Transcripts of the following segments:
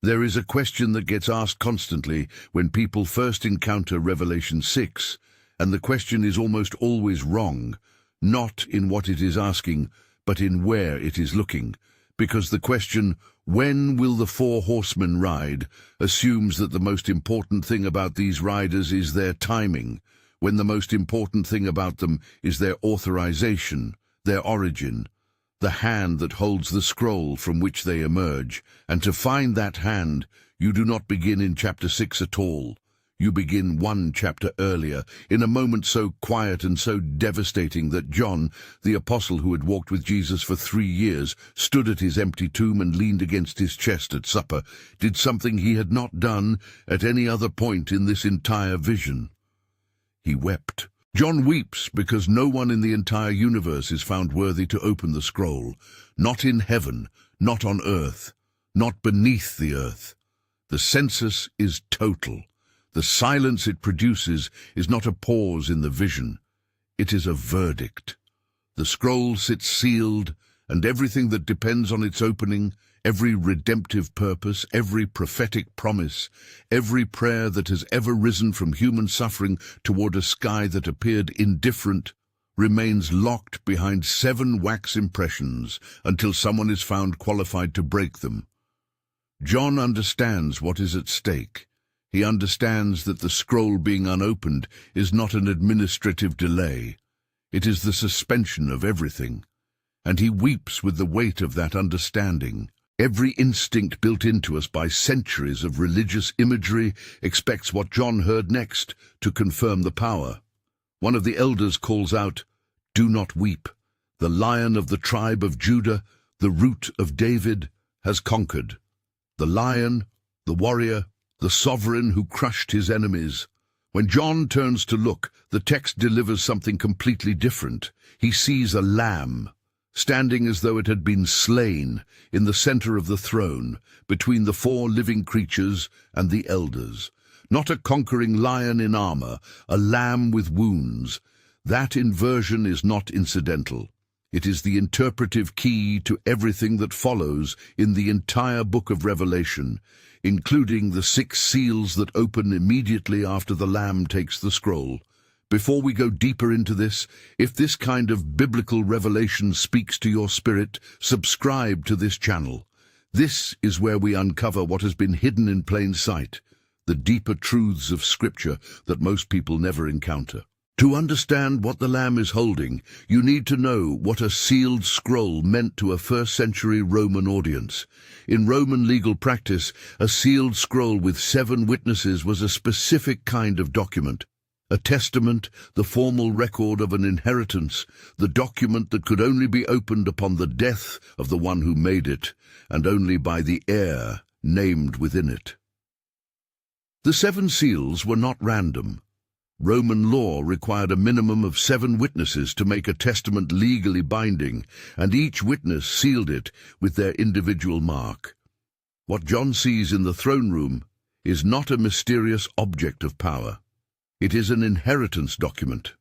There is a question that gets asked constantly when people first encounter Revelation 6, and the question is almost always wrong, not in what it is asking, but in where it is looking, because the question, when will the four horsemen ride, assumes that the most important thing about these riders is their timing, when the most important thing about them is their authorization, their origin, the hand that holds the scroll from which they emerge. And to find that hand, you do not begin in chapter 6 at all. You begin one chapter earlier, in a moment so quiet and so devastating that John, the apostle who had walked with Jesus for 3 years, stood at his empty tomb and leaned against his chest at supper, did something he had not done at any other point in this entire vision. He wept. John weeps because no one in the entire universe is found worthy to open the scroll, not in heaven, not on earth, not beneath the earth. The census is total. The silence it produces is not a pause in the vision. It is a verdict. The scroll sits sealed, and everything that depends on its opening, every redemptive purpose, every prophetic promise, every prayer that has ever risen from human suffering toward a sky that appeared indifferent, remains locked behind 7 wax impressions until someone is found qualified to break them. John understands what is at stake. He understands that the scroll being unopened is not an administrative delay. It is the suspension of everything. And he weeps with the weight of that understanding. Every instinct built into us by centuries of religious imagery expects what John heard next to confirm the power. One of the elders calls out, "Do not weep. The Lion of the tribe of Judah, the Root of David, has conquered." The Lion, the warrior, the sovereign who crushed his enemies. When John turns to look, the text delivers something completely different. He sees a lamb, standing as though it had been slain, in the center of the throne, between the 4 living creatures and the elders. Not a conquering lion in armor, a lamb with wounds. That inversion is not incidental. It is the interpretive key to everything that follows in the entire book of Revelation, including the 6 seals that open immediately after the Lamb takes the scroll. Before we go deeper into this, if this kind of biblical revelation speaks to your spirit, subscribe to this channel. This is where we uncover what has been hidden in plain sight, the deeper truths of Scripture that most people never encounter. To understand what the Lamb is holding, you need to know what a sealed scroll meant to a first-century Roman audience. In Roman legal practice, a sealed scroll with 7 witnesses was a specific kind of document. A testament, the formal record of an inheritance, the document that could only be opened upon the death of the one who made it, and only by the heir named within it. The 7 seals were not random. Roman law required a minimum of 7 witnesses to make a testament legally binding, and each witness sealed it with their individual mark. What John sees in the throne room is not a mysterious object of power. It is an inheritance document.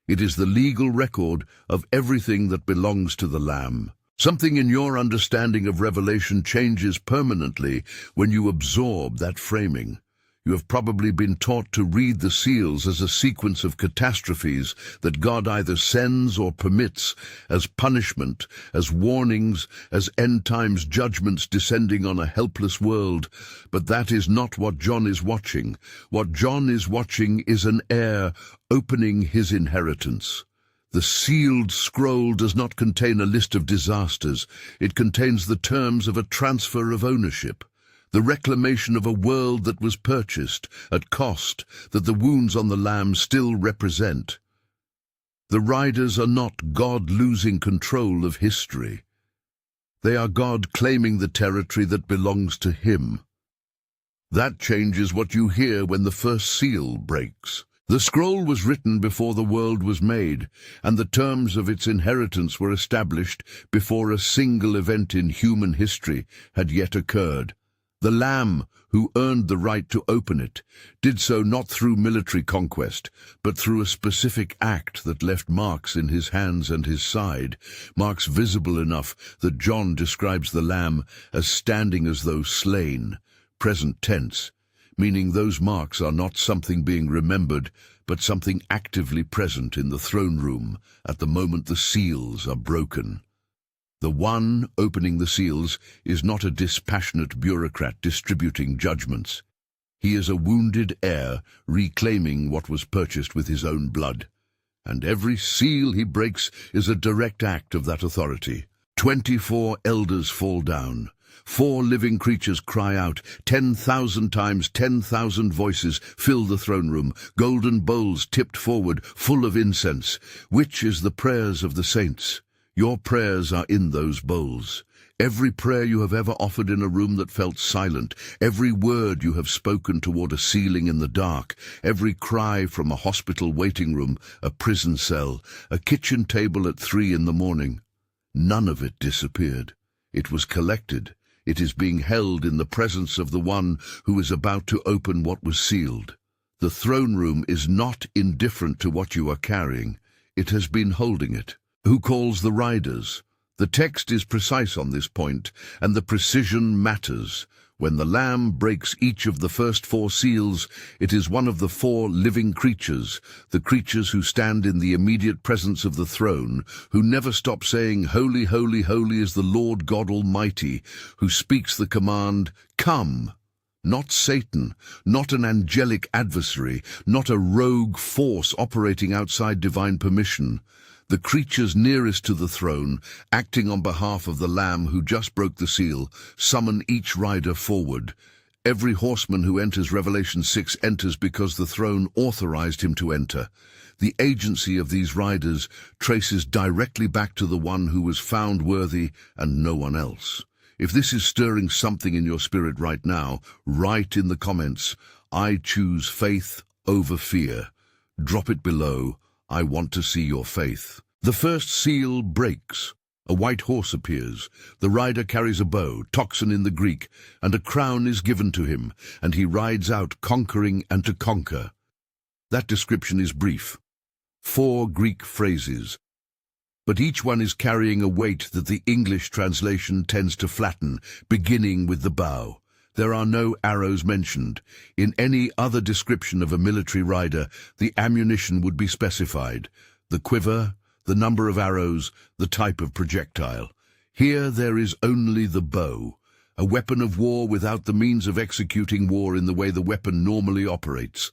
It is the legal record of everything that belongs to the Lamb. Something in your understanding of Revelation changes permanently when you absorb that framing. You have probably been taught to read the seals as a sequence of catastrophes that God either sends or permits, as punishment, as warnings, as end times judgments descending on a helpless world. But that is not what John is watching. What John is watching is an heir opening his inheritance. The sealed scroll does not contain a list of disasters. It contains the terms of a transfer of ownership. The reclamation of a world that was purchased at cost that the wounds on the Lamb still represent. The riders are not God losing control of history. They are God claiming the territory that belongs to Him. That changes what you hear when the first seal breaks. The scroll was written before the world was made, and the terms of its inheritance were established before a single event in human history had yet occurred. The Lamb, who earned the right to open it, did so not through military conquest, but through a specific act that left marks in his hands and his side, marks visible enough that John describes the Lamb as standing as though slain, present tense, meaning those marks are not something being remembered, but something actively present in the throne room at the moment the seals are broken. The one opening the seals is not a dispassionate bureaucrat distributing judgments. He is a wounded heir reclaiming what was purchased with his own blood. And every seal he breaks is a direct act of that authority. 24 elders fall down. 4 living creatures cry out. 10,000 times 10,000 voices fill the throne room. Golden bowls tipped forward, full of incense. Which is the prayers of the saints? Your prayers are in those bowls. Every prayer you have ever offered in a room that felt silent, every word you have spoken toward a ceiling in the dark, every cry from a hospital waiting room, a prison cell, a kitchen table at 3 in the morning. None of it disappeared. It was collected. It is being held in the presence of the one who is about to open what was sealed. The throne room is not indifferent to what you are carrying. It has been holding it. Who calls the riders? The text is precise on this point, and the precision matters. When the Lamb breaks each of the first 4 seals, it is one of the 4 living creatures, the creatures who stand in the immediate presence of the throne, who never stop saying, "Holy, holy, holy is the Lord God Almighty," who speaks the command, "Come." Not Satan, not an angelic adversary, not a rogue force operating outside divine permission. The creatures nearest to the throne, acting on behalf of the Lamb who just broke the seal, summon each rider forward. Every horseman who enters Revelation 6 enters because the throne authorized him to enter. The agency of these riders traces directly back to the one who was found worthy and no one else. If this is stirring something in your spirit right now, write in the comments, "I choose faith over fear." Drop it below. I want to see your faith. The first seal breaks. A white horse appears. The rider carries a bow, toxin in the Greek, and a crown is given to him, and he rides out conquering and to conquer. That description is brief. 4 Greek phrases. But each one is carrying a weight that the English translation tends to flatten, beginning with the bow. There are no arrows mentioned. In any other description of a military rider, the ammunition would be specified. The quiver, the number of arrows, the type of projectile. Here there is only the bow, a weapon of war without the means of executing war in the way the weapon normally operates.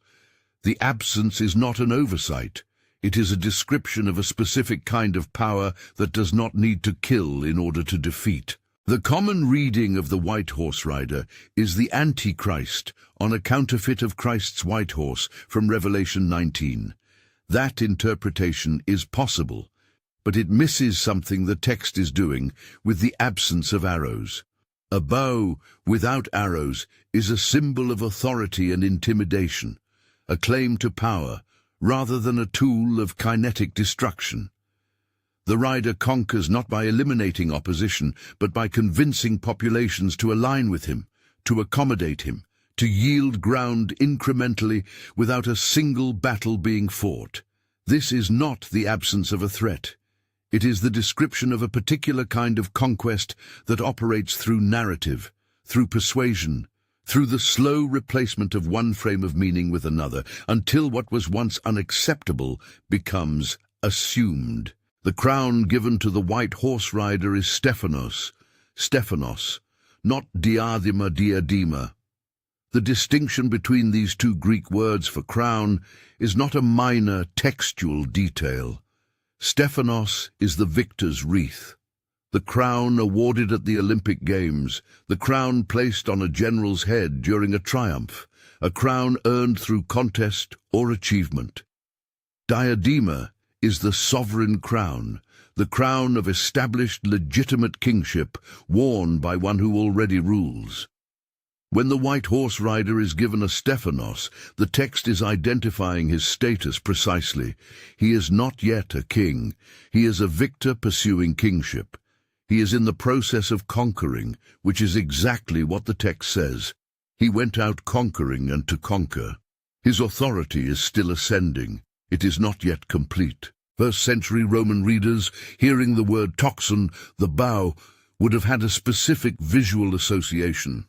The absence is not an oversight. It is a description of a specific kind of power that does not need to kill in order to defeat. The common reading of the white horse rider is the Antichrist on a counterfeit of Christ's white horse from Revelation 19. That interpretation is possible, but it misses something the text is doing with the absence of arrows. A bow without arrows is a symbol of authority and intimidation, a claim to power, rather than a tool of kinetic destruction. The rider conquers not by eliminating opposition, but by convincing populations to align with him, to accommodate him, to yield ground incrementally without a single battle being fought. This is not the absence of a threat. It is the description of a particular kind of conquest that operates through narrative, through persuasion, through the slow replacement of one frame of meaning with another, until what was once unacceptable becomes assumed. The crown given to the white horse rider is Stephanos, not diadema. The distinction between these 2 Greek words for crown is not a minor textual detail. Stephanos is the victor's wreath. The crown awarded at the Olympic Games, the crown placed on a general's head during a triumph, a crown earned through contest or achievement. Diadema is the sovereign crown, the crown of established legitimate kingship worn by one who already rules. When the white horse rider is given a Stephanos, the text is identifying his status precisely. He is not yet a king. He is a victor pursuing kingship. He is in the process of conquering, which is exactly what the text says. He went out conquering and to conquer. His authority is still ascending. It is not yet complete. First-century Roman readers, hearing the word toxin, the bow, would have had a specific visual association.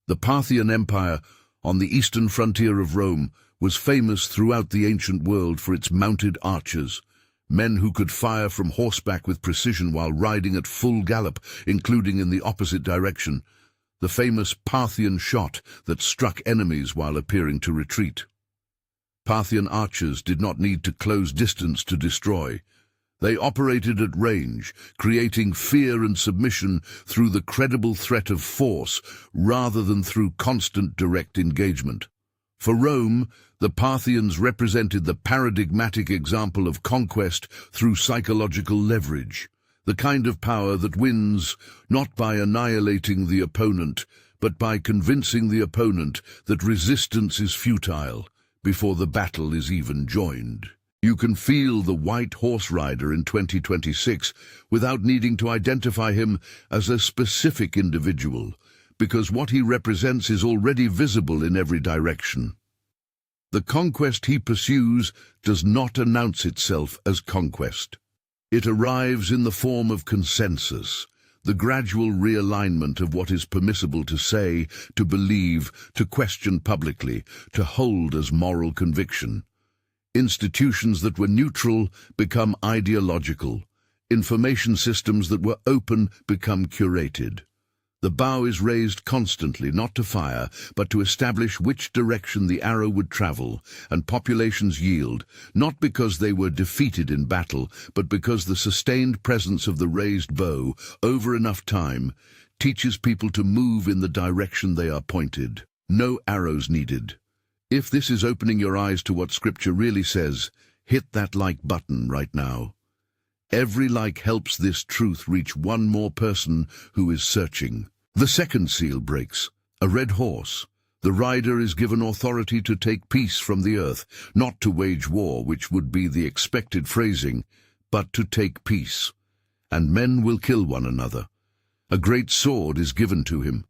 The Parthian Empire, on the eastern frontier of Rome, was famous throughout the ancient world for its mounted archers, men who could fire from horseback with precision while riding at full gallop, including in the opposite direction, the famous Parthian shot that struck enemies while appearing to retreat. Parthian archers did not need to close distance to destroy. They operated at range, creating fear and submission through the credible threat of force rather than through constant direct engagement. For Rome, the Parthians represented the paradigmatic example of conquest through psychological leverage, the kind of power that wins not by annihilating the opponent, but by convincing the opponent that resistance is futile before the battle is even joined. You can feel the white horse rider in 2026 without needing to identify him as a specific individual, because what he represents is already visible in every direction. The conquest he pursues does not announce itself as conquest. It arrives in the form of consensus, the gradual realignment of what is permissible to say, to believe, to question publicly, to hold as moral conviction. Institutions that were neutral become ideological. Information systems that were open become curated. The bow is raised constantly, not to fire, but to establish which direction the arrow would travel, and populations yield, not because they were defeated in battle, but because the sustained presence of the raised bow, over enough time, teaches people to move in the direction they are pointed. No arrows needed. If this is opening your eyes to what Scripture really says, hit that like button right now. Every like helps this truth reach one more person who is searching. The second seal breaks. A red horse. The rider is given authority to take peace from the earth, not to wage war, which would be the expected phrasing, but to take peace. And men will kill one another. A great sword is given to him.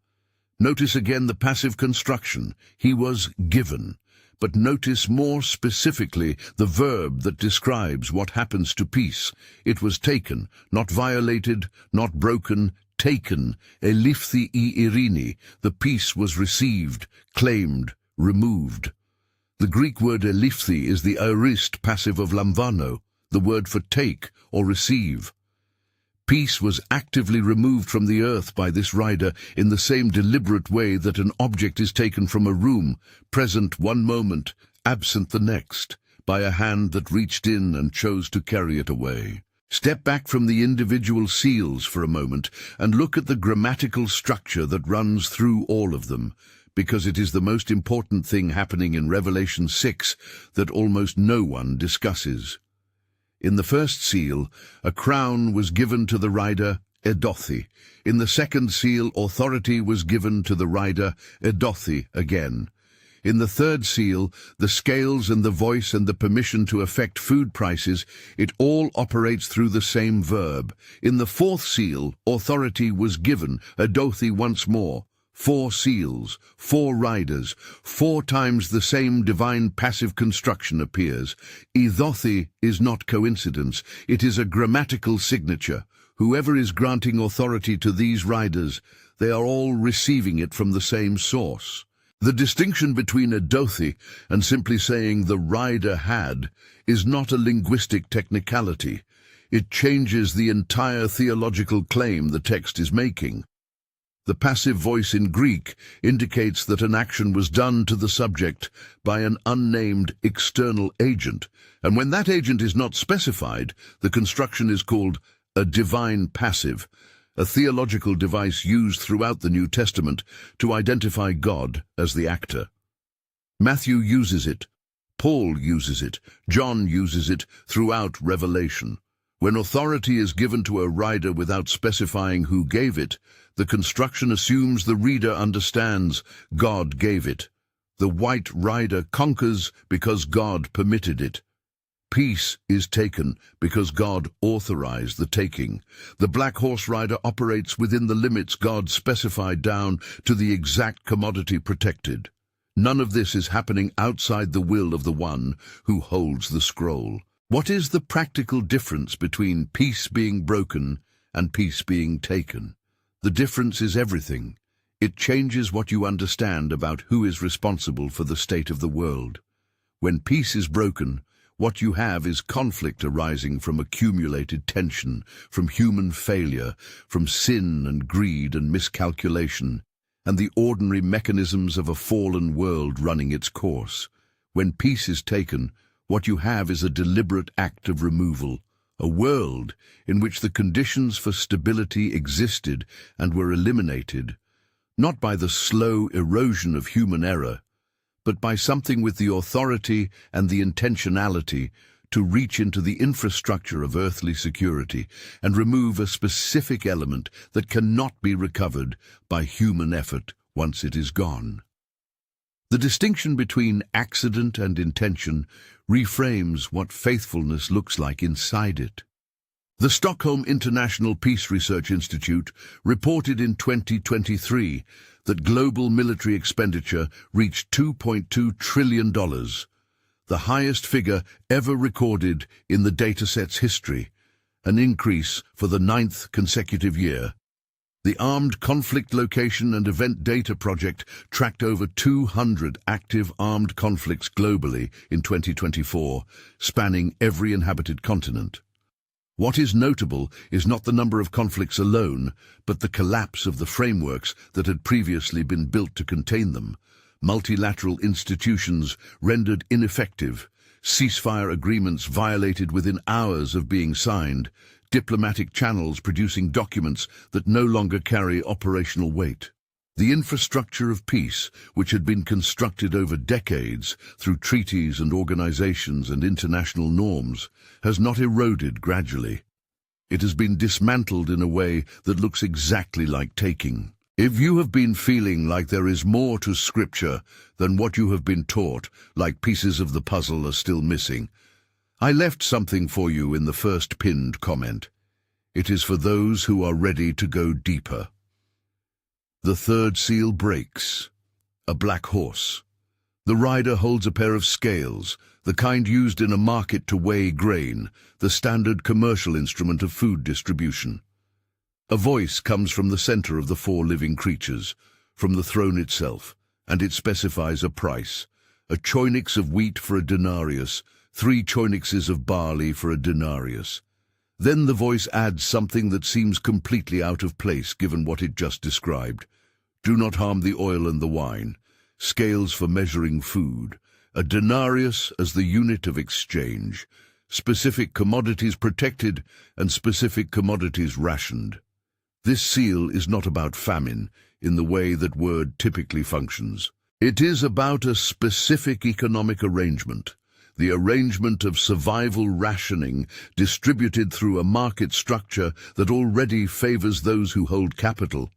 Notice again the passive construction. He was given. But notice more specifically the verb that describes what happens to peace. It was taken, not violated, not broken, taken, elifthi I irini, the peace was received, claimed, removed. The Greek word elifthi is the aorist passive of lambano, the word for take or receive. Peace was actively removed from the earth by this rider in the same deliberate way that an object is taken from a room, present one moment, absent the next, by a hand that reached in and chose to carry it away. Step back from the individual seals for a moment and look at the grammatical structure that runs through all of them, because it is the most important thing happening in Revelation 6 that almost no one discusses. In the first seal, a crown was given to the rider, edothi. In the second seal, authority was given to the rider, edothi again. In the third seal, the scales and the voice and the permission to affect food prices, it all operates through the same verb. In the fourth seal, authority was given, edothi once more. 4 seals, 4 riders, 4 times the same divine passive construction appears. Edothi is not coincidence, it is a grammatical signature. Whoever is granting authority to these riders, they are all receiving it from the same source. The distinction between edothi and simply saying the rider had is not a linguistic technicality. It changes the entire theological claim the text is making. The passive voice in Greek indicates that an action was done to the subject by an unnamed external agent, and when that agent is not specified, the construction is called a divine passive, a theological device used throughout the New Testament to identify God as the actor. Matthew uses it, Paul uses it, John uses it throughout Revelation. When authority is given to a rider without specifying who gave it, the construction assumes the reader understands God gave it. The white rider conquers because God permitted it. Peace is taken because God authorized the taking. The black horse rider operates within the limits God specified down to the exact commodity protected. None of this is happening outside the will of the one who holds the scroll. What is the practical difference between peace being broken and peace being taken? The difference is everything. It changes what you understand about who is responsible for the state of the world. When peace is broken, what you have is conflict arising from accumulated tension, from human failure, from sin and greed and miscalculation, and the ordinary mechanisms of a fallen world running its course. When peace is taken, what you have is a deliberate act of removal, a world in which the conditions for stability existed and were eliminated, not by the slow erosion of human error, but by something with the authority and the intentionality to reach into the infrastructure of earthly security and remove a specific element that cannot be recovered by human effort once it is gone. The distinction between accident and intention reframes what faithfulness looks like inside it. The Stockholm International Peace Research Institute reported in 2023 that global military expenditure reached $2.2 trillion, the highest figure ever recorded in the dataset's history, an increase for the 9th consecutive year. The Armed Conflict Location and Event Data Project tracked over 200 active armed conflicts globally in 2024, spanning every inhabited continent. What is notable is not the number of conflicts alone, but the collapse of the frameworks that had previously been built to contain them. Multilateral institutions rendered ineffective, ceasefire agreements violated within hours of being signed, diplomatic channels producing documents that no longer carry operational weight. The infrastructure of peace, which had been constructed over decades through treaties and organizations and international norms, has not eroded gradually. It has been dismantled in a way that looks exactly like taking. If you have been feeling like there is more to Scripture than what you have been taught, like pieces of the puzzle are still missing, I left something for you in the first pinned comment. It is for those who are ready to go deeper. The third seal breaks. A black horse. The rider holds a pair of scales, the kind used in a market to weigh grain, the standard commercial instrument of food distribution. A voice comes from the center of the four living creatures, from the throne itself, and it specifies a price. A choinix of wheat for a denarius, 3 choinixes of barley for a denarius. Then the voice adds something that seems completely out of place given what it just described. Do not harm the oil and the wine. Scales for measuring food. A denarius as the unit of exchange. Specific commodities protected and specific commodities rationed. This seal is not about famine in the way that word typically functions. It is about a specific economic arrangement. The arrangement of survival rationing distributed through a market structure that already favors those who hold capital.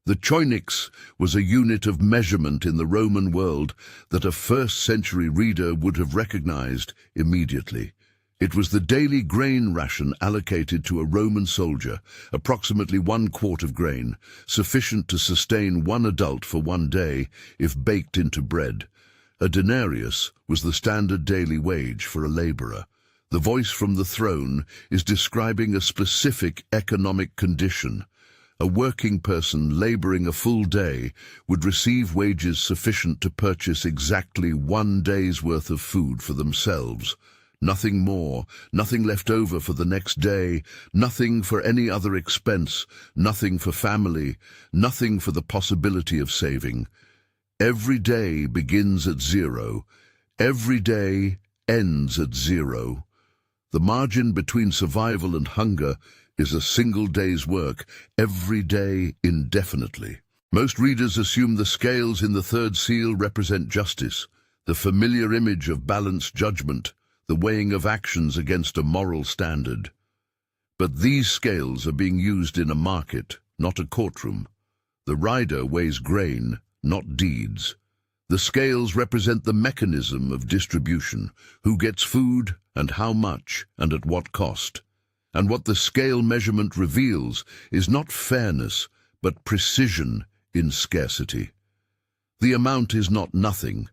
The choinix was a unit of measurement in the Roman world that a first-century reader would have recognized immediately. It was the daily grain ration allocated to a Roman soldier, approximately 1 quart of grain, sufficient to sustain 1 adult for 1 day if baked into bread. A denarius was the standard daily wage for a laborer. The voice from the throne is describing a specific economic condition. A working person laboring a full day would receive wages sufficient to purchase exactly 1 day's worth of food for themselves. Nothing more, nothing left over for the next day, nothing for any other expense, nothing for family, nothing for the possibility of saving. Every day begins at 0. Every day ends at 0. The margin between survival and hunger is a single day's work, every day indefinitely. Most readers assume the scales in the third seal represent justice, the familiar image of balanced judgment, the weighing of actions against a moral standard. But these scales are being used in a market, not a courtroom. The rider weighs grain, not deeds. The scales represent the mechanism of distribution, who gets food and how much and at what cost. And what the scale measurement reveals is not fairness, but precision in scarcity. The amount is not nothing.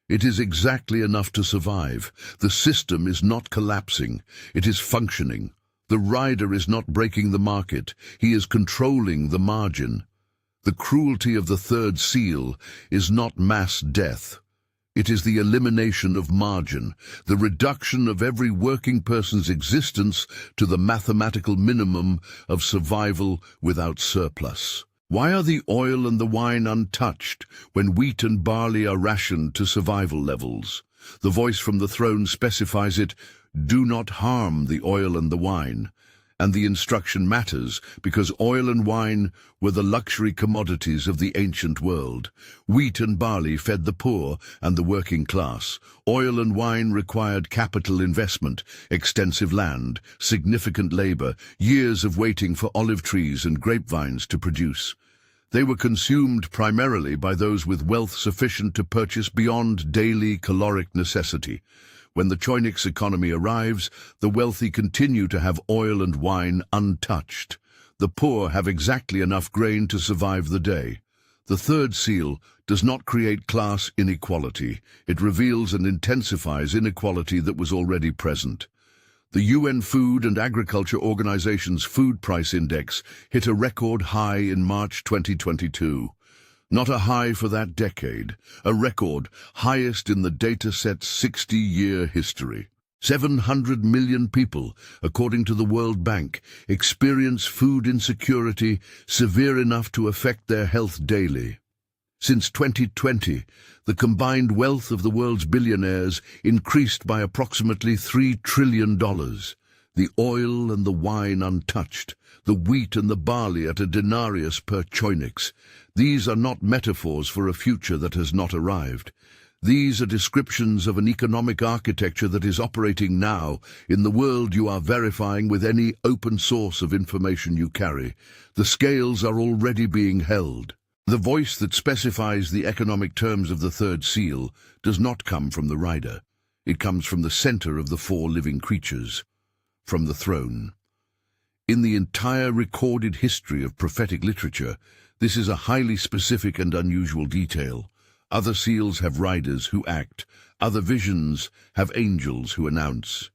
It is exactly enough to survive. The system is not collapsing. It is functioning. The rider is not breaking the market. He is controlling the margin. The cruelty of the third seal is not mass death. It is the elimination of margin, the reduction of every working person's existence to the mathematical minimum of survival without surplus. Why are the oil and the wine untouched when wheat and barley are rationed to survival levels? The voice from the throne specifies it, "Do not harm the oil and the wine." And the instruction matters because oil and wine were the luxury commodities of the ancient world. Wheat and barley fed the poor and the working class. Oil and wine required capital investment, extensive land, significant labor, years of waiting for olive trees and grapevines to produce. They were consumed primarily by those with wealth sufficient to purchase beyond daily caloric necessity. When the Choinik's economy arrives, the wealthy continue to have oil and wine untouched. The poor have exactly enough grain to survive the day. The third seal does not create class inequality. It reveals and intensifies inequality that was already present. The UN Food and Agriculture Organization's food price index hit a record high in March 2022. Not a high for that decade, a record highest in the dataset's 60-year history. 700 million people, according to the World Bank, experience food insecurity severe enough to affect their health daily. Since 2020, the combined wealth of the world's billionaires increased by approximately $3 trillion. The oil and the wine untouched, the wheat and the barley at a denarius per choinix. These are not metaphors for a future that has not arrived. These are descriptions of an economic architecture that is operating now in the world you are verifying with any open source of information you carry. The scales are already being held. The voice that specifies the economic terms of the third seal does not come from the rider. It comes from the center of the four living creatures, from the throne. In the entire recorded history of prophetic literature, this is a highly specific and unusual detail. Other seals have riders who act. Other visions have angels who announce.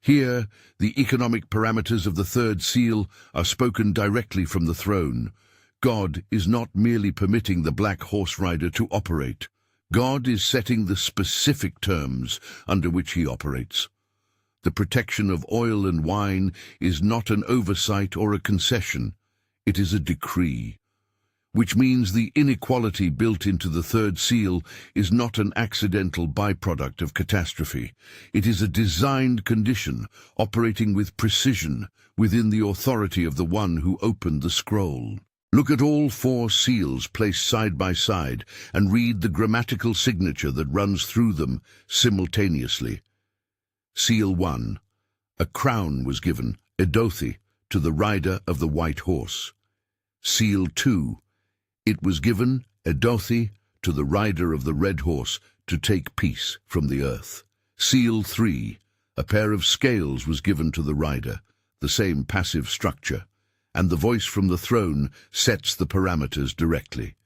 Here, the economic parameters of the third seal are spoken directly from the throne. God is not merely permitting the black horse rider to operate. God is setting the specific terms under which he operates. The protection of oil and wine is not an oversight or a concession. It is a decree, which means the inequality built into the third seal is not an accidental byproduct of catastrophe. It is a designed condition operating with precision within the authority of the one who opened the scroll. Look at all four seals placed side by side and read the grammatical signature that runs through them simultaneously. Seal 1. A crown was given, Edothi, to the rider of the white horse. Seal 2. It was given, Edothi, to the rider of the red horse to take peace from the earth. Seal 3. A pair of scales was given to the rider, the same passive structure, and the voice from the throne sets the parameters directly.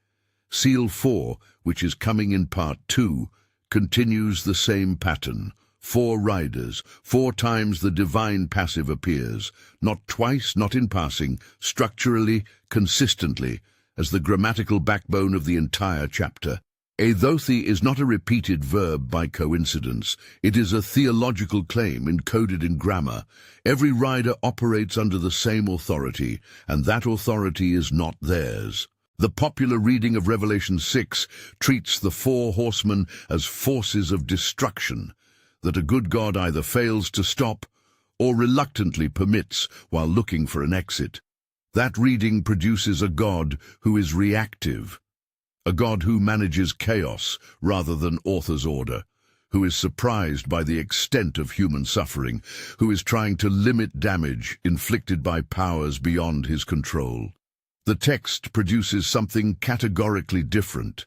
Seal 4, which is coming in part 2, continues the same pattern. 4 riders, 4 times the divine passive appears, not twice, not in passing, structurally, consistently, as the grammatical backbone of the entire chapter. Edothi is not a repeated verb by coincidence. It is a theological claim encoded in grammar. Every rider operates under the same authority, and that authority is not theirs. The popular reading of Revelation 6 treats the 4 horsemen as forces of destruction, that a good God either fails to stop or reluctantly permits while looking for an exit. That reading produces a God who is reactive, a God who manages chaos rather than author's order, who is surprised by the extent of human suffering, who is trying to limit damage inflicted by powers beyond his control. The text produces something categorically different,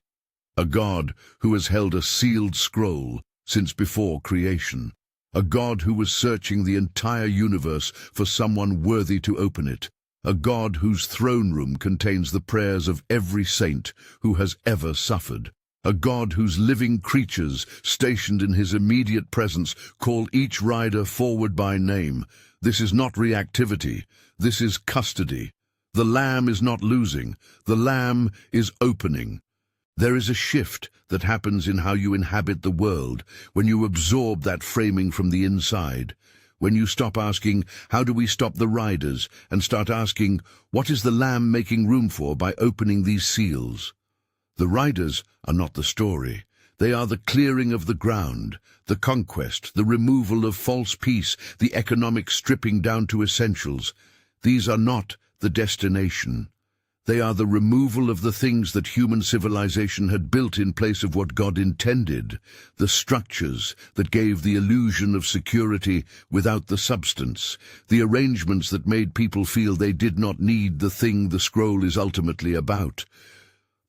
a God who has held a sealed scroll since before creation, a God who was searching the entire universe for someone worthy to open it, a God whose throne room contains the prayers of every saint who has ever suffered, a God whose living creatures stationed in his immediate presence call each rider forward by name. This is not reactivity, this is custody. The Lamb is not losing. The Lamb is opening. There is a shift that happens in how you inhabit the world when you absorb that framing from the inside. When you stop asking, how do we stop the riders, and start asking, what is the Lamb making room for by opening these seals? The riders are not the story. They are the clearing of the ground, the conquest, the removal of false peace, the economic stripping down to essentials. These are not the destination. They are the removal of the things that human civilization had built in place of what God intended, the structures that gave the illusion of security without the substance, the arrangements that made people feel they did not need the thing the scroll is ultimately about.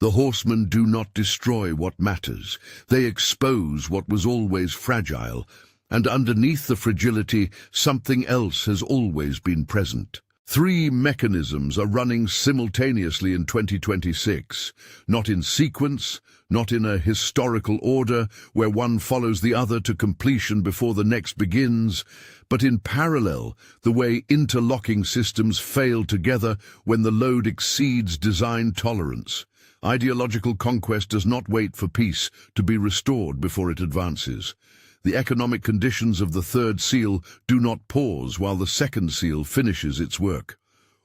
The horsemen do not destroy what matters. They expose what was always fragile, and underneath the fragility, something else has always been present. Three mechanisms are running simultaneously in 2026, not in sequence, not in a historical order where one follows the other to completion before the next begins, but in parallel, the way interlocking systems fail together when the load exceeds design tolerance. Ideological conquest does not wait for peace to be restored before it advances. The economic conditions of the third seal do not pause while the second seal finishes its work.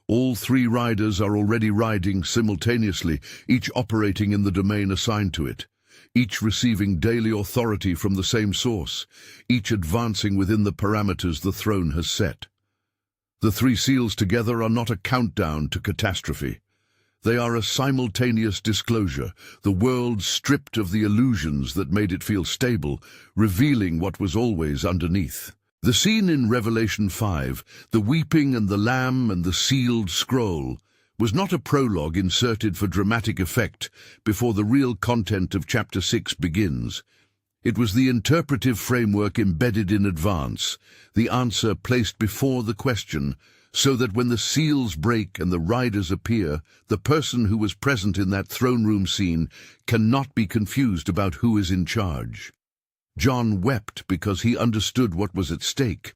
All three riders are already riding simultaneously, each operating in the domain assigned to it, each receiving daily authority from the same source, each advancing within the parameters the throne has set. The three seals together are not a countdown to catastrophe. They are a simultaneous disclosure, the world stripped of the illusions that made it feel stable, revealing what was always underneath. The scene in Revelation 5, the weeping and the Lamb and the sealed scroll, was not a prologue inserted for dramatic effect before the real content of chapter 6 begins. It was the interpretive framework embedded in advance, the answer placed before the question, so that when the seals break and the riders appear, the person who was present in that throne room scene cannot be confused about who is in charge. John wept because he understood what was at stake.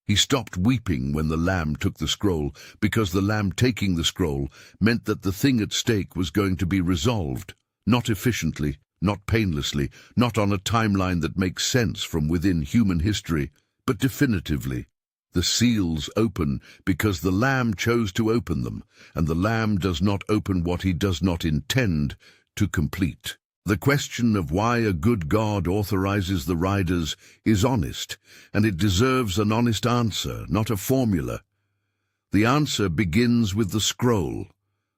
He stopped weeping when the Lamb took the scroll, because the Lamb taking the scroll meant that the thing at stake was going to be resolved, not efficiently, not painlessly, not on a timeline that makes sense from within human history, but definitively. The seals open because the Lamb chose to open them, and the Lamb does not open what he does not intend to complete. The question of why a good God authorizes the riders is honest, and it deserves an honest answer, not a formula. The answer begins with the scroll.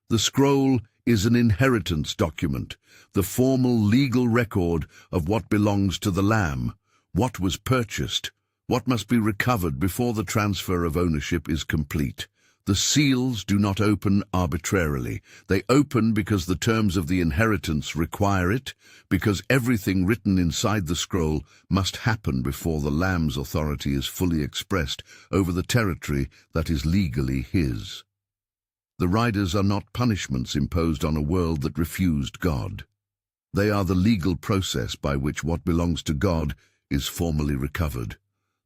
The scroll is an inheritance document, the formal legal record of what belongs to the Lamb, what was purchased, what must be recovered before the transfer of ownership is complete. The seals do not open arbitrarily. They open because the terms of the inheritance require it, because everything written inside the scroll must happen before the Lamb's authority is fully expressed over the territory that is legally his. The riders are not punishments imposed on a world that refused God. They are the legal process by which what belongs to God is formally recovered.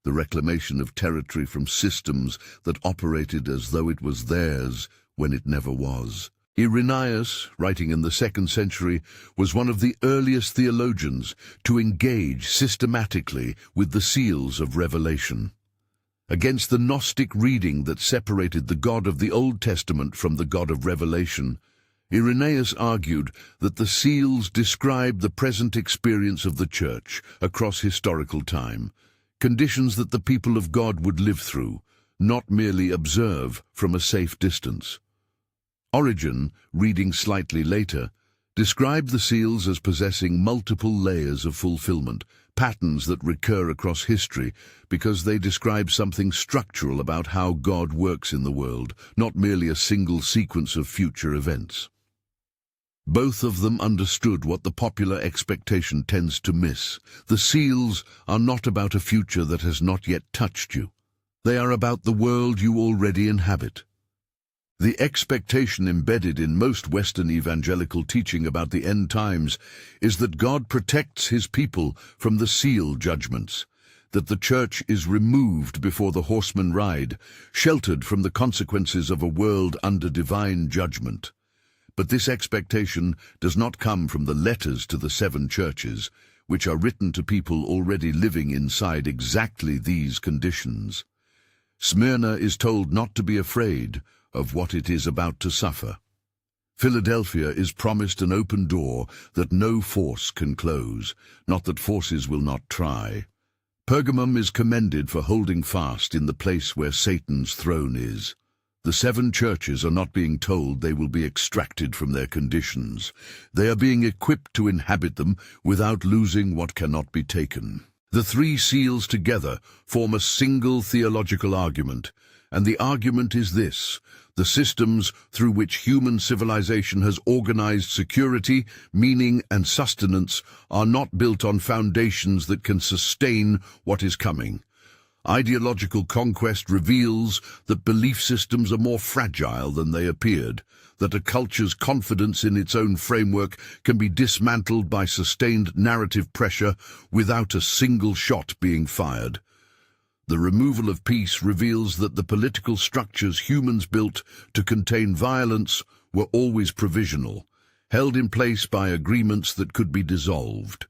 The reclamation of territory from systems that operated as though it was theirs when it never was. Irenaeus, writing in the 2nd century, was one of the earliest theologians to engage systematically with the seals of Revelation. Against the Gnostic reading that separated the God of the Old Testament from the God of Revelation, Irenaeus argued that the seals describe the present experience of the Church across historical time, conditions that the people of God would live through, not merely observe from a safe distance. Origen, reading slightly later, described the seals as possessing multiple layers of fulfillment, patterns that recur across history because they describe something structural about how God works in the world, not merely a single sequence of future events. Both of them understood what the popular expectation tends to miss. The seals are not about a future that has not yet touched you. They are about the world you already inhabit. The expectation embedded in most Western evangelical teaching about the end times is that God protects his people from the seal judgments. that the church is removed before the horsemen ride, sheltered from the consequences of a world under divine judgment. But this expectation does not come from the letters to the 7 churches, which are written to people already living inside exactly these conditions. Smyrna is told not to be afraid of what it is about to suffer. Philadelphia is promised an open door that no force can close, not that forces will not try. Pergamum is commended for holding fast in the place where Satan's throne is. The 7 churches are not being told they will be extracted from their conditions. They are being equipped to inhabit them without losing what cannot be taken. The 3 seals together form a single theological argument, and the argument is this: the systems through which human civilization has organized security, meaning, and sustenance are not built on foundations that can sustain what is coming. Ideological conquest reveals that belief systems are more fragile than they appeared, that a culture's confidence in its own framework can be dismantled by sustained narrative pressure without a single shot being fired. The removal of peace reveals that the political structures humans built to contain violence were always provisional, held in place by agreements that could be dissolved.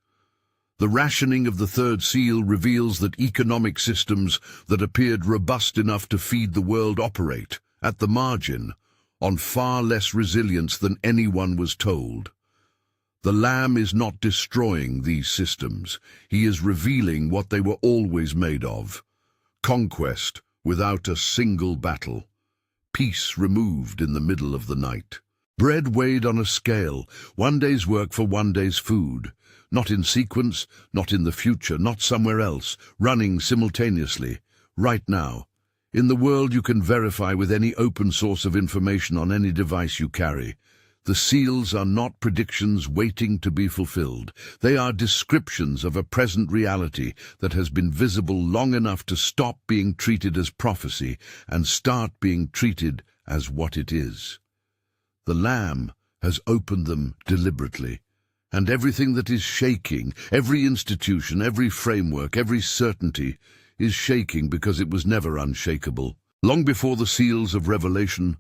The rationing of the 3rd seal reveals that economic systems that appeared robust enough to feed the world operate, at the margin, on far less resilience than anyone was told. The Lamb is not destroying these systems. He is revealing what they were always made of. Conquest without a single battle. Peace removed in the middle of the night. Bread weighed on a scale, one day's work for one day's food. Not in sequence, not in the future, not somewhere else, running simultaneously, right now. In the world you can verify with any open source of information on any device you carry. The seals are not predictions waiting to be fulfilled. They are descriptions of a present reality that has been visible long enough to stop being treated as prophecy and start being treated as what it is. The Lamb has opened them deliberately, and everything that is shaking, every institution, every framework, every certainty, is shaking because it was never unshakable. Long before the seals of Revelation,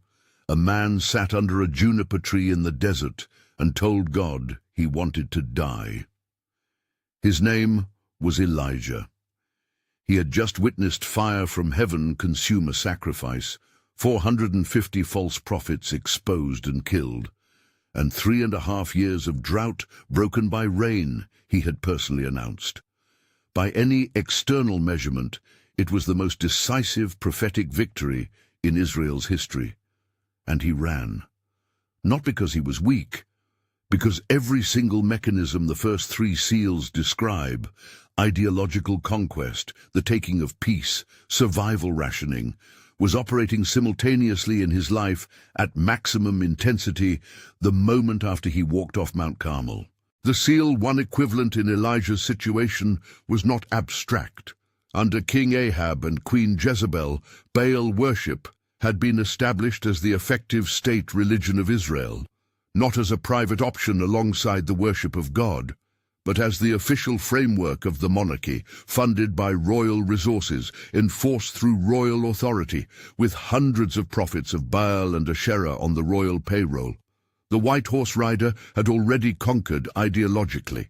a man sat under a juniper tree in the desert and told God he wanted to die. His name was Elijah. He had just witnessed fire from heaven consume a sacrifice, 450 false prophets exposed and killed, and 3.5 years of drought broken by rain he had personally announced. By any external measurement, it was the most decisive prophetic victory in Israel's history. And he ran. Not because he was weak, because every single mechanism the first 3 seals describe, ideological conquest, the taking of peace, survival rationing, was operating simultaneously in his life at maximum intensity the moment after he walked off Mount Carmel. The seal 1 equivalent in Elijah's situation was not abstract. Under King Ahab and Queen Jezebel, Baal worship had been established as the effective state religion of Israel, not as a private option alongside the worship of God, but as the official framework of the monarchy, funded by royal resources, enforced through royal authority, with hundreds of prophets of Baal and Asherah on the royal payroll. The white horse rider had already conquered ideologically.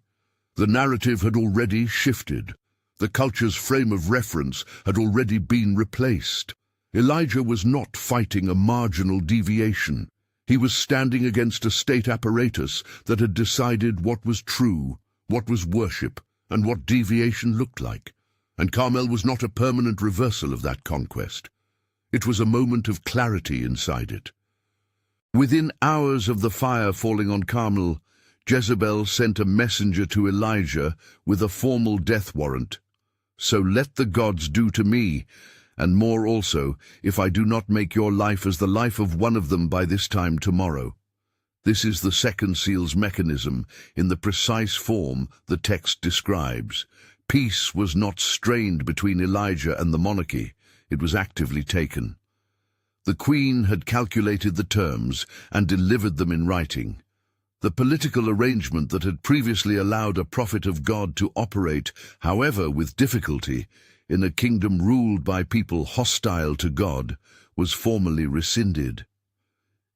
The narrative had already shifted. The culture's frame of reference had already been replaced. Elijah was not fighting a marginal deviation. He was standing against a state apparatus that had decided what was true, what was worship, and what deviation looked like. And Carmel was not a permanent reversal of that conquest. It was a moment of clarity inside it. Within hours of the fire falling on Carmel, Jezebel sent a messenger to Elijah with a formal death warrant. "So let the gods do to me, and more also, if I do not make your life as the life of one of them by this time tomorrow." This is the second seal's mechanism in the precise form the text describes. Peace was not strained between Elijah and the monarchy. It was actively taken. The queen had calculated the terms and delivered them in writing. The political arrangement that had previously allowed a prophet of God to operate, however with difficulty, in a kingdom ruled by people hostile to God, was formally rescinded.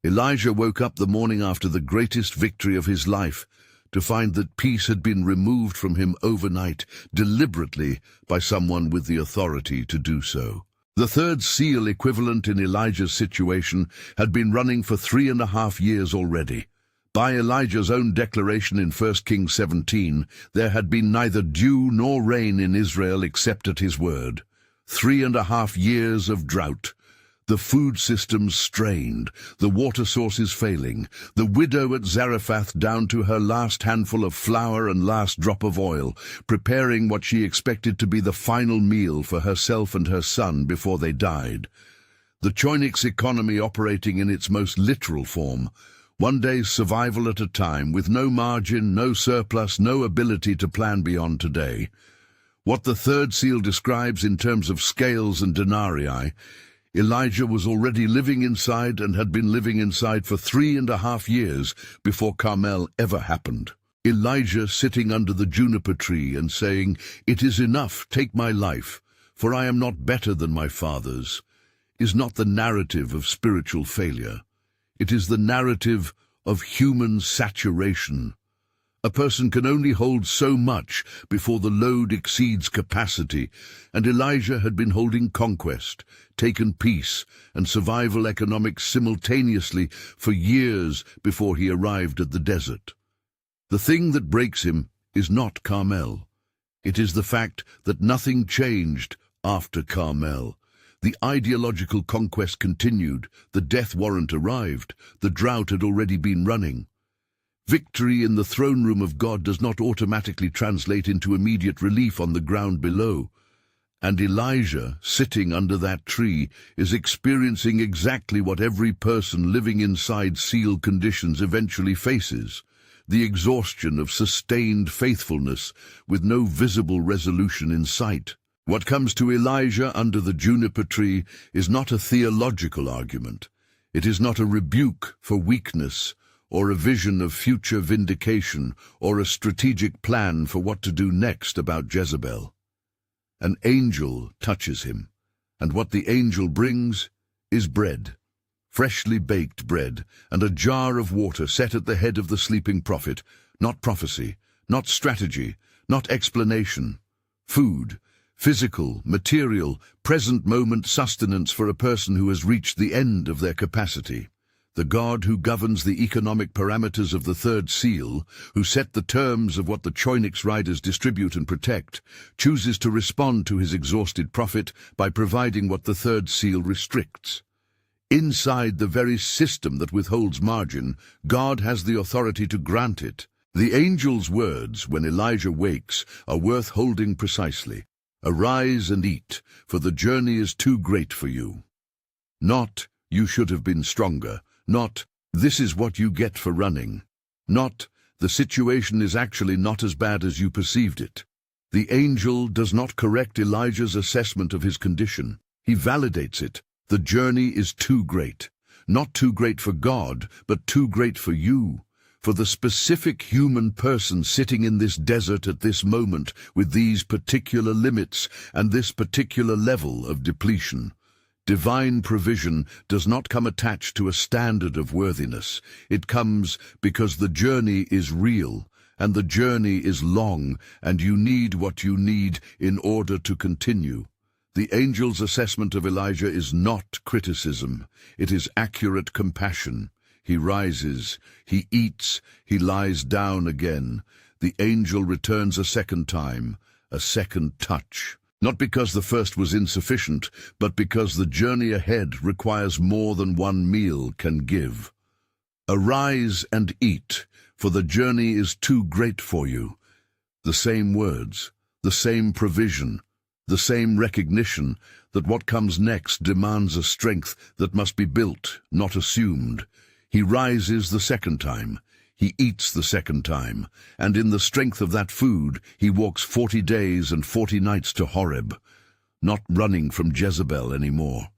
Elijah woke up the morning after the greatest victory of his life to find that peace had been removed from him overnight, deliberately by someone with the authority to do so. The third seal equivalent in Elijah's situation had been running for 3.5 years already. By Elijah's own declaration in 1 Kings 17, there had been neither dew nor rain in Israel except at his word. 3.5 years of drought. The food systems strained, the water sources failing, the widow at Zarephath down to her last handful of flour and last drop of oil, preparing what she expected to be the final meal for herself and her son before they died. The Choinik's economy operating in its most literal form, one day's survival at a time, with no margin, no surplus, no ability to plan beyond today. What the third seal describes in terms of scales and denarii, Elijah was already living inside and had been living inside for 3.5 years before Carmel ever happened. Elijah sitting under the juniper tree and saying, "It is enough, take my life, for I am not better than my fathers," is not the narrative of spiritual failure. It is the narrative of human saturation. A person can only hold so much before the load exceeds capacity, and Elijah had been holding conquest, taken peace, and survival economics simultaneously for years before he arrived at the desert. The thing that breaks him is not Carmel. It is the fact that nothing changed after Carmel. The ideological conquest continued, the death warrant arrived, the drought had already been running. Victory in the throne room of God does not automatically translate into immediate relief on the ground below. And Elijah, sitting under that tree, is experiencing exactly what every person living inside seal conditions eventually faces: the exhaustion of sustained faithfulness with no visible resolution in sight. What comes to Elijah under the juniper tree is not a theological argument. It is not a rebuke for weakness, or a vision of future vindication, or a strategic plan for what to do next about Jezebel. An angel touches him, and what the angel brings is bread, freshly baked bread, and a jar of water set at the head of the sleeping prophet. Not prophecy, not strategy, not explanation. Food, physical, material, present moment sustenance for a person who has reached the end of their capacity. The God who governs the economic parameters of the third seal, who set the terms of what the Choinik's riders distribute and protect, chooses to respond to his exhausted prophet by providing what the third seal restricts. Inside the very system that withholds margin, God has the authority to grant it. The angel's words, when Elijah wakes, are worth holding precisely. "Arise and eat, for the journey is too great for you." Not, "You should have been stronger." Not, "This is what you get for running." Not, "The situation is actually not as bad as you perceived it." The angel does not correct Elijah's assessment of his condition. He validates it. The journey is too great. Not too great for God, but too great for you. For the specific human person sitting in this desert at this moment with these particular limits and this particular level of depletion. Divine provision does not come attached to a standard of worthiness. It comes because the journey is real, and the journey is long, and you need what you need in order to continue. The angel's assessment of Elijah is not criticism. It is accurate compassion. He rises, he eats, he lies down again. The angel returns a second time, a second touch. Not because the first was insufficient, but because the journey ahead requires more than one meal can give. Arise and eat, for the journey is too great for you. The same words, the same provision, the same recognition that what comes next demands a strength that must be built, not assumed. He rises the second time. He eats the second time, and in the strength of that food he walks 40 days and 40 nights to Horeb, not running from Jezebel anymore,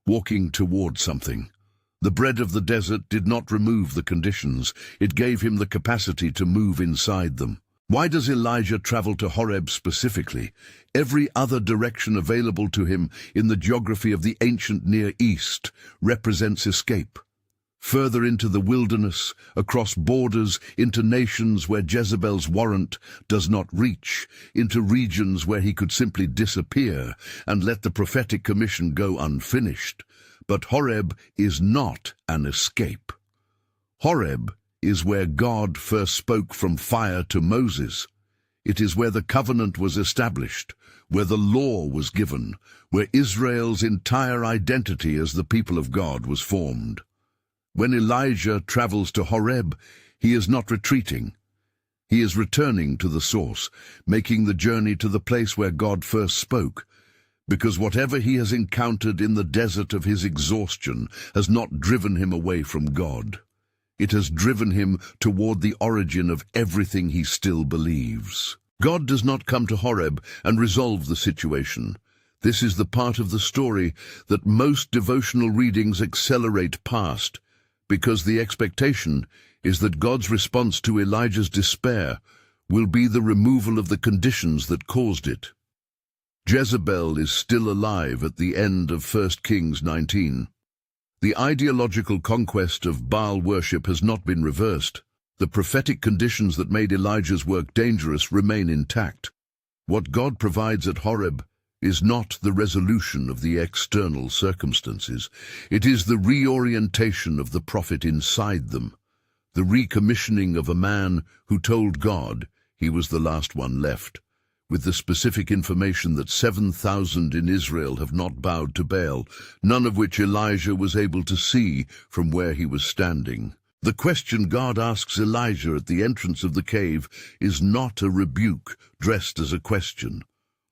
walking toward something, The bread of the desert did not remove the conditions, it gave him the capacity to move inside them. Why does Elijah travel to Horeb specifically? Every other direction available to him in the geography of the ancient Near East represents escape. Further into the wilderness, across borders, into nations where Jezebel's warrant does not reach, into regions where he could simply disappear and let the prophetic commission go unfinished. But Horeb is not an escape. Horeb is where God first spoke from fire to Moses. It is where the covenant was established, where the law was given, where Israel's entire identity as the people of God was formed. When Elijah travels to Horeb, he is not retreating. He is returning to the source, making the journey to the place where God first spoke, because whatever he has encountered in the desert of his exhaustion has not driven him away from God. It has driven him toward the origin of everything he still believes. God does not come to Horeb and resolve the situation. This is the part of the story that most devotional readings accelerate past, because the expectation is that God's response to Elijah's despair will be the removal of the conditions that caused it. Jezebel is still alive at the end of 1 Kings 19. The ideological conquest of Baal worship has not been reversed. The prophetic conditions that made Elijah's work dangerous remain intact. What God provides at Horeb is not the resolution of the external circumstances. It is the reorientation of the prophet inside them, the recommissioning of a man who told God he was the last one left, with the specific information that 7,000 in Israel have not bowed to Baal, none of which Elijah was able to see from where he was standing. The question God asks Elijah at the entrance of the cave is not a rebuke dressed as a question.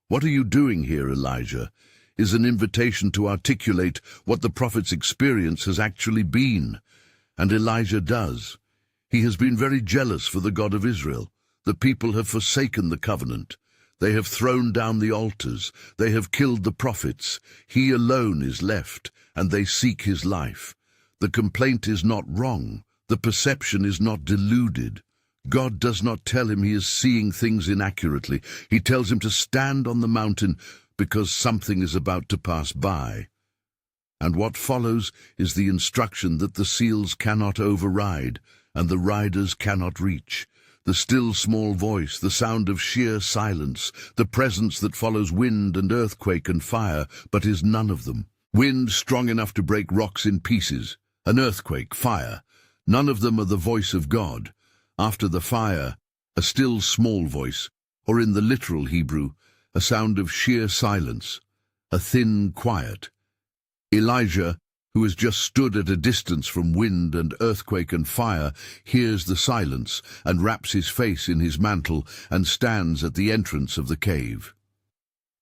"What are you doing here, Elijah?" is an invitation to articulate what the prophet's experience has actually been. And Elijah does. He has been very jealous for the God of Israel. The people have forsaken the covenant. They have thrown down the altars. They have killed the prophets. He alone is left, and they seek his life. The complaint is not wrong. The perception is not deluded. God does not tell him he is seeing things inaccurately. He tells him to stand on the mountain because something is about to pass by. And what follows is the instruction that the seals cannot override and the riders cannot reach. The still small voice, the sound of sheer silence, the presence that follows wind and earthquake and fire, but is none of them. Wind strong enough to break rocks in pieces, an earthquake, fire. None of them are the voice of God. After the fire, a still small voice, or in the literal Hebrew, a sound of sheer silence, a thin quiet. Elijah, who has just stood at a distance from wind and earthquake and fire, hears the silence and wraps his face in his mantle and stands at the entrance of the cave.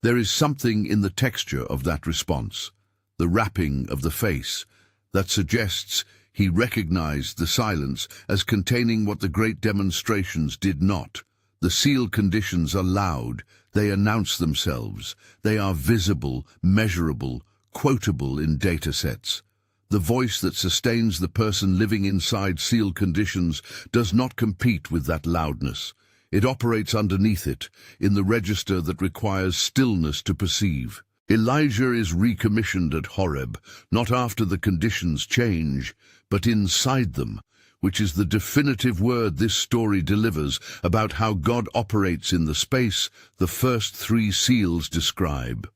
There is something in the texture of that response, the wrapping of the face, that suggests he recognized the silence as containing what the great demonstrations did not. The seal conditions are loud, they announce themselves, they are visible, measurable, quotable in data sets. The voice that sustains the person living inside seal conditions does not compete with that loudness. It operates underneath it, in the register that requires stillness to perceive. Elijah is recommissioned at Horeb, not after the conditions change, but inside them, which is the definitive word this story delivers about how God operates in the space the first three seals describe.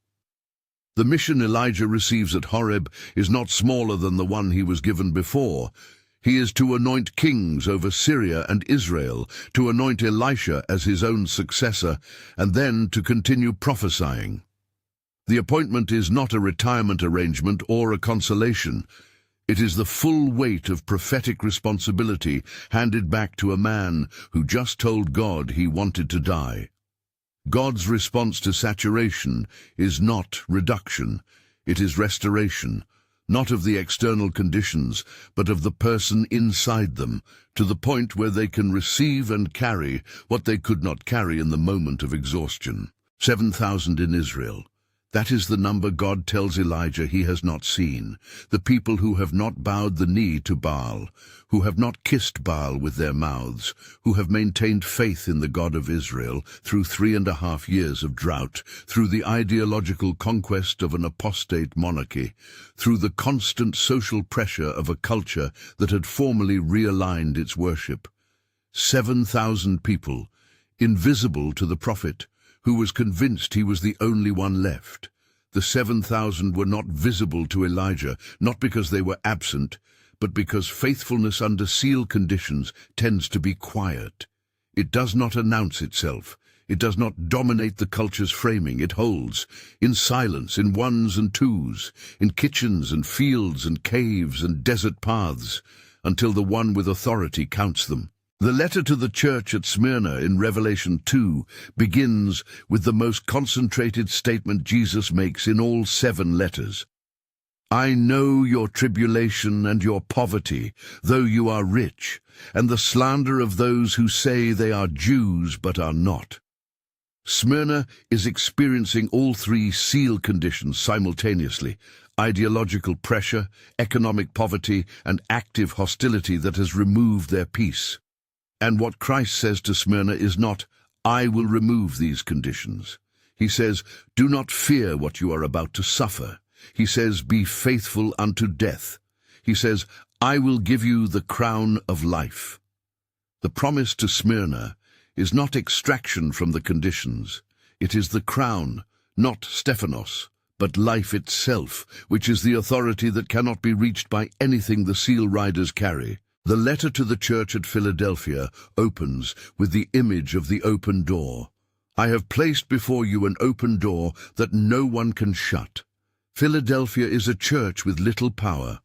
The mission Elijah receives at Horeb is not smaller than the one he was given before. He is to anoint kings over Syria and Israel, to anoint Elisha as his own successor, and then to continue prophesying. The appointment is not a retirement arrangement or a consolation. It is the full weight of prophetic responsibility handed back to a man who just told God he wanted to die. God's response to saturation is not reduction, it is restoration, not of the external conditions, but of the person inside them, to the point where they can receive and carry what they could not carry in the moment of exhaustion. 7,000 in Israel. That is the number God tells Elijah he has not seen, the people who have not bowed the knee to Baal, who have not kissed Baal with their mouths, who have maintained faith in the God of Israel through 3.5 years of drought, through the ideological conquest of an apostate monarchy, through the constant social pressure of a culture that had formally realigned its worship. 7,000 people, invisible to the prophet, who was convinced he was the only one left. The 7,000 were not visible to Elijah, not because they were absent, but because faithfulness under seal conditions tends to be quiet. It does not announce itself. It does not dominate the culture's framing. It holds, in silence, in ones and twos, in kitchens and fields and caves and desert paths, until the one with authority counts them. The letter to the church at Smyrna in Revelation 2 begins with the most concentrated statement Jesus makes in all 7 letters. I know your tribulation and your poverty, though you are rich, and the slander of those who say they are Jews but are not. Smyrna is experiencing all 3 seal conditions simultaneously: ideological pressure, economic poverty, and active hostility that has removed their peace. And what Christ says to Smyrna is not, I will remove these conditions. He says, do not fear what you are about to suffer. He says, be faithful unto death. He says, I will give you the crown of life. The promise to Smyrna is not extraction from the conditions. It is the crown, not Stephanos, but life itself, which is the authority that cannot be reached by anything the seal riders carry. The letter to the church at Philadelphia opens with the image of the open door. I have placed before you an open door that no one can shut. Philadelphia is a church with little power.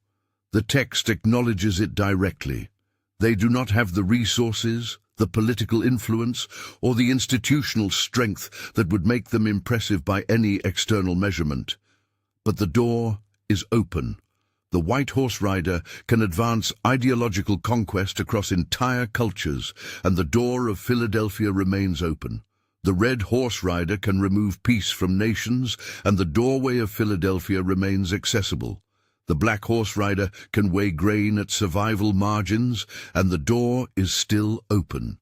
The text acknowledges it directly. They do not have the resources, the political influence, or the institutional strength that would make them impressive by any external measurement. But the door is open. The white horse rider can advance ideological conquest across entire cultures, and the door of Philadelphia remains open. The red horse rider can remove peace from nations, and the doorway of Philadelphia remains accessible. The black horse rider can weigh grain at survival margins, and the door is still open.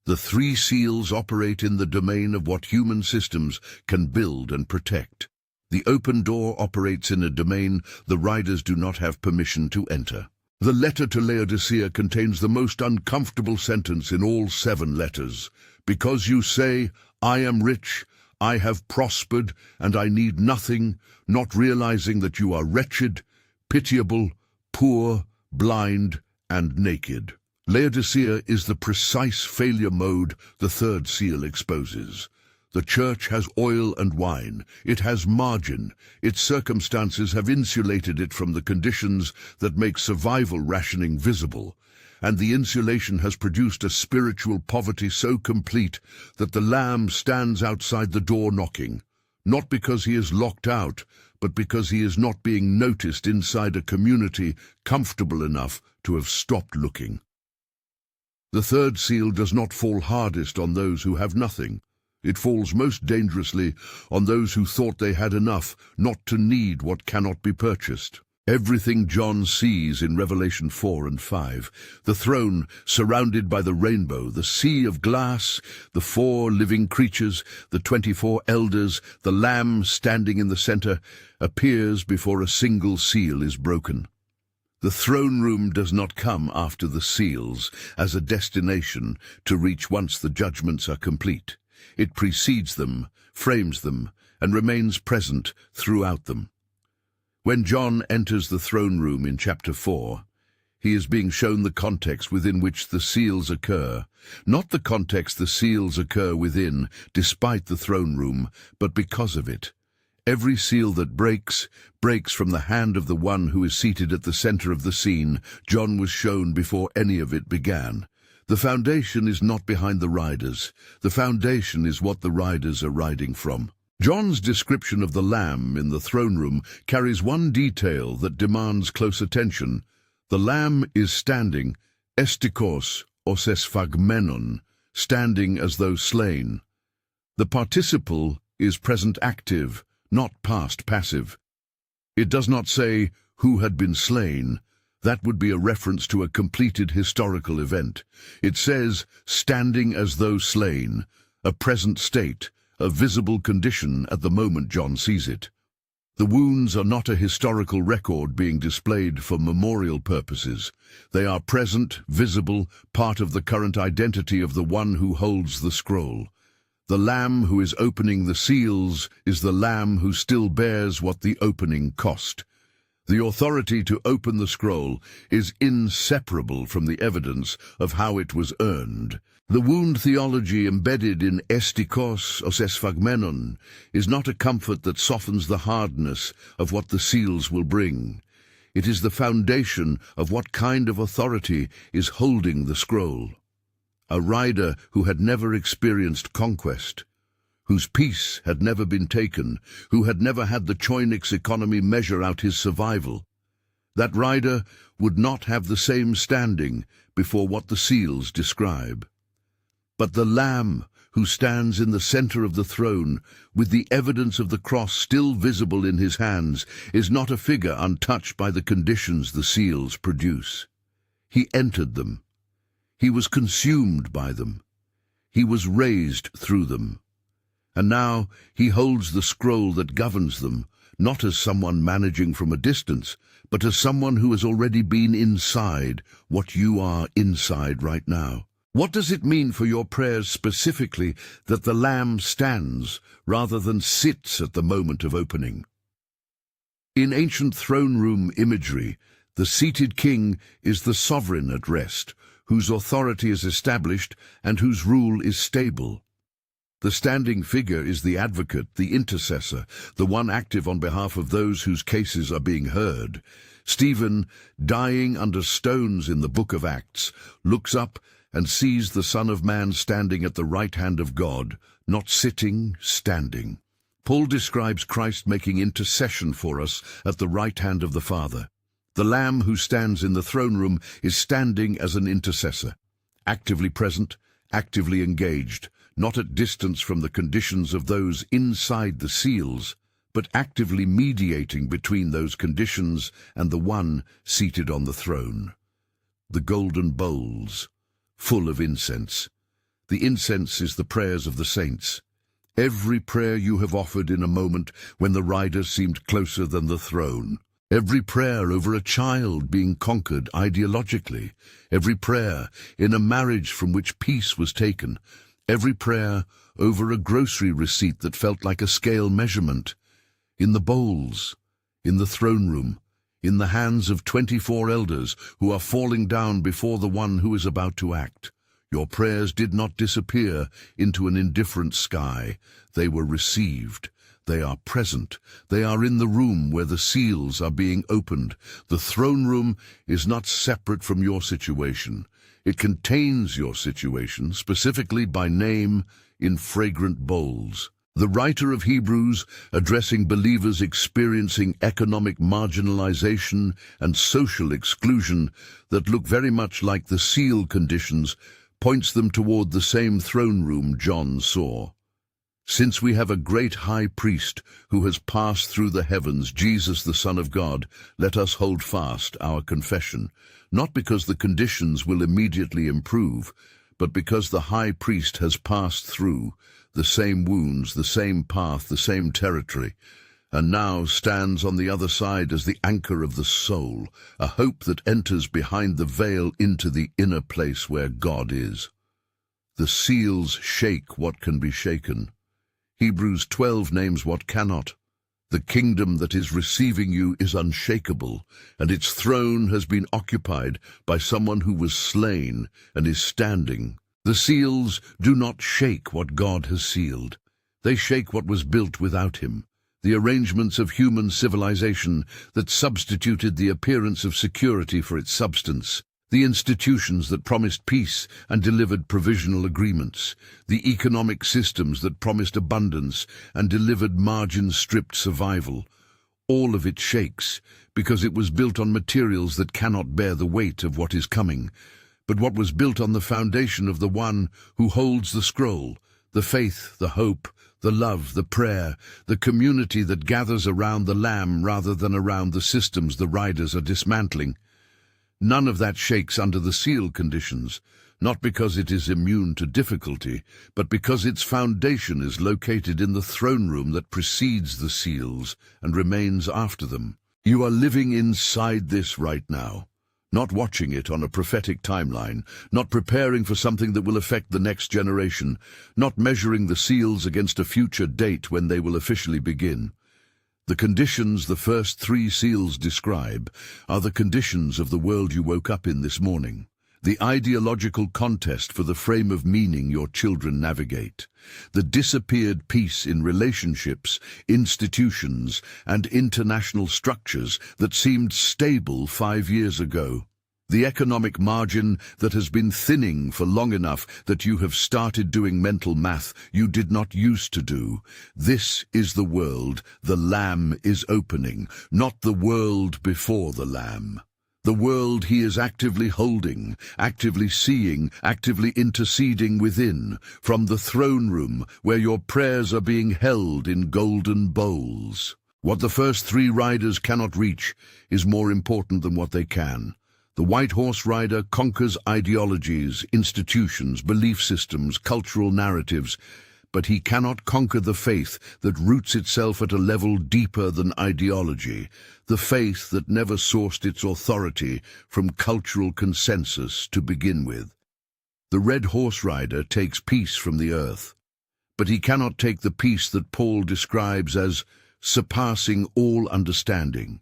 The 3 seals operate in the domain of what human systems can build and protect. The open door operates in a domain the riders do not have permission to enter. The letter to Laodicea contains the most uncomfortable sentence in all 7 letters. Because you say, I am rich, I have prospered, and I need nothing, not realizing that you are wretched, pitiable, poor, blind, and naked. Laodicea is the precise failure mode the 3rd seal exposes. The church has oil and wine. It has margin. Its circumstances have insulated it from the conditions that make survival rationing visible. And the insulation has produced a spiritual poverty so complete that the Lamb stands outside the door knocking, not because he is locked out, but because he is not being noticed inside a community comfortable enough to have stopped looking. The 3rd seal does not fall hardest on those who have nothing. It falls most dangerously on those who thought they had enough not to need what cannot be purchased. Everything John sees in Revelation 4 and 5, the throne surrounded by the rainbow, the sea of glass, the 4 living creatures, the 24 elders, the Lamb standing in the center, appears before a single seal is broken. The throne room does not come after the seals as a destination to reach once the judgments are complete. It precedes them, frames them, and remains present throughout them. When John enters the throne room in chapter 4, he is being shown the context within which the seals occur, not the context the seals occur within, despite the throne room, but because of it. Every seal that breaks from the hand of the one who is seated at the center of the scene. John was shown before any of it began. The foundation is not behind the riders. The foundation is what the riders are riding from. John's description of the Lamb in the throne room carries one detail that demands close attention. The Lamb is standing, estikos or sesphagmenon, standing as though slain. The participle is present active, not past passive. It does not say who had been slain. That would be a reference to a completed historical event. It says standing as though slain, a present state, a visible condition at the moment John sees it. The wounds are not a historical record being displayed for memorial purposes. They are present, visible, part of the current identity of the one who holds the scroll. The Lamb who is opening the seals is the Lamb who still bears what the opening cost. The authority to open the scroll is inseparable from the evidence of how it was earned. The wound theology embedded in estikos os esphagmenon is not a comfort that softens the hardness of what the seals will bring. It is the foundation of what kind of authority is holding the scroll. A rider who had never experienced conquest, whose peace had never been taken, who had never had the Choynix economy measure out his survival. That rider would not have the same standing before what the seals describe. But the Lamb who stands in the center of the throne, with the evidence of the cross still visible in his hands, is not a figure untouched by the conditions the seals produce. He entered them. He was consumed by them. He was raised through them. And now he holds the scroll that governs them, not as someone managing from a distance, but as someone who has already been inside what you are inside right now. What does it mean for your prayers specifically that the Lamb stands rather than sits at the moment of opening? In ancient throne room imagery, the seated king is the sovereign at rest, whose authority is established and whose rule is stable. The standing figure is the advocate, the intercessor, the one active on behalf of those whose cases are being heard. Stephen, dying under stones in the book of Acts, looks up and sees the Son of Man standing at the right hand of God, not sitting, standing. Paul describes Christ making intercession for us at the right hand of the Father. The Lamb who stands in the throne room is standing as an intercessor, actively present, actively engaged, not at distance from the conditions of those inside the seals, but actively mediating between those conditions and the one seated on the throne. The golden bowls, full of incense. The incense is the prayers of the saints. Every prayer you have offered in a moment when the rider seemed closer than the throne. Every prayer over a child being conquered ideologically. Every prayer in a marriage from which peace was taken. Every prayer over a grocery receipt that felt like a scale measurement. In the bowls, in the throne room, in the hands of 24 elders who are falling down before the one who is about to act. Your prayers did not disappear into an indifferent sky. They were received. They are present. They are in the room where the seals are being opened. The throne room is not separate from your situation. It contains your situation, specifically by name, in fragrant bowls. The writer of Hebrews, addressing believers experiencing economic marginalization and social exclusion that look very much like the seal conditions, points them toward the same throne room John saw. Since we have a great high priest who has passed through the heavens, Jesus the Son of God, let us hold fast our confession, not because the conditions will immediately improve, but because the high priest has passed through the same wounds, the same path, the same territory, and now stands on the other side as the anchor of the soul, a hope that enters behind the veil into the inner place where God is. The seals shake what can be shaken. Hebrews 12 names what cannot. The kingdom that is receiving you is unshakable, and its throne has been occupied by someone who was slain and is standing. The seals do not shake what God has sealed. They shake what was built without him, the arrangements of human civilization that substituted the appearance of security for its substance, the institutions that promised peace and delivered provisional agreements, the economic systems that promised abundance and delivered margin-stripped survival. All of it shakes because it was built on materials that cannot bear the weight of what is coming, but what was built on the foundation of the one who holds the scroll, the faith, the hope, the love, the prayer, the community that gathers around the Lamb rather than around the systems the riders are dismantling. None of that shakes under the seal conditions, not because it is immune to difficulty, but because its foundation is located in the throne room that precedes the seals and remains after them. You are living inside this right now, not watching it on a prophetic timeline, not preparing for something that will affect the next generation, not measuring the seals against a future date when they will officially begin. The conditions the first 3 seals describe are the conditions of the world you woke up in this morning. The ideological contest for the frame of meaning your children navigate. The disappeared peace in relationships, institutions, and international structures that seemed stable 5 years ago. The economic margin that has been thinning for long enough that you have started doing mental math you did not used to do. This is the world the Lamb is opening, not the world before the Lamb. The world he is actively holding, actively seeing, actively interceding within, from the throne room where your prayers are being held in golden bowls. What the first 3 riders cannot reach is more important than what they can. The white horse rider conquers ideologies, institutions, belief systems, cultural narratives, but he cannot conquer the faith that roots itself at a level deeper than ideology, the faith that never sourced its authority from cultural consensus to begin with. The red horse rider takes peace from the earth, but he cannot take the peace that Paul describes as surpassing all understanding.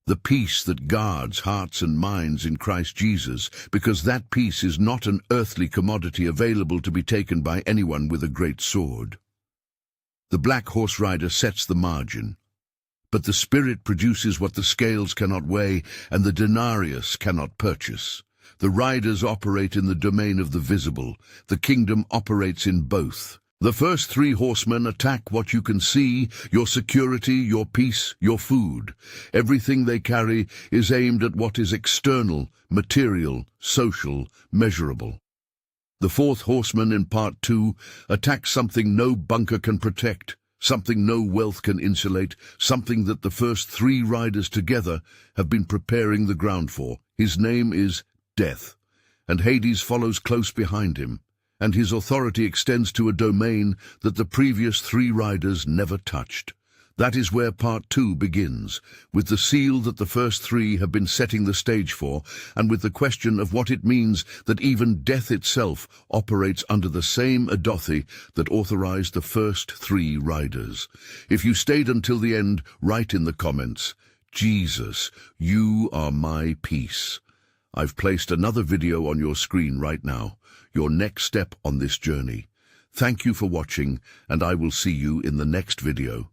The peace that guards hearts and minds in Christ Jesus, because that peace is not an earthly commodity available to be taken by anyone with a great sword. The black horse rider sets the margin, but the Spirit produces what the scales cannot weigh and the denarius cannot purchase. The riders operate in the domain of the visible. The kingdom operates in both. The first 3 horsemen attack what you can see, your security, your peace, your food. Everything they carry is aimed at what is external, material, social, measurable. The 4th horseman in part 2 attacks something no bunker can protect, something no wealth can insulate, something that the first 3 riders together have been preparing the ground for. His name is Death, and Hades follows close behind him, and his authority extends to a domain that the previous 3 riders never touched. That is where part 2 begins, with the seal that the first 3 have been setting the stage for, and with the question of what it means that even death itself operates under the same adothi that authorized the first 3 riders. If you stayed until the end, write in the comments, "Jesus, you are my peace." I've placed another video on your screen right now, your next step on this journey. Thank you for watching, and I will see you in the next video.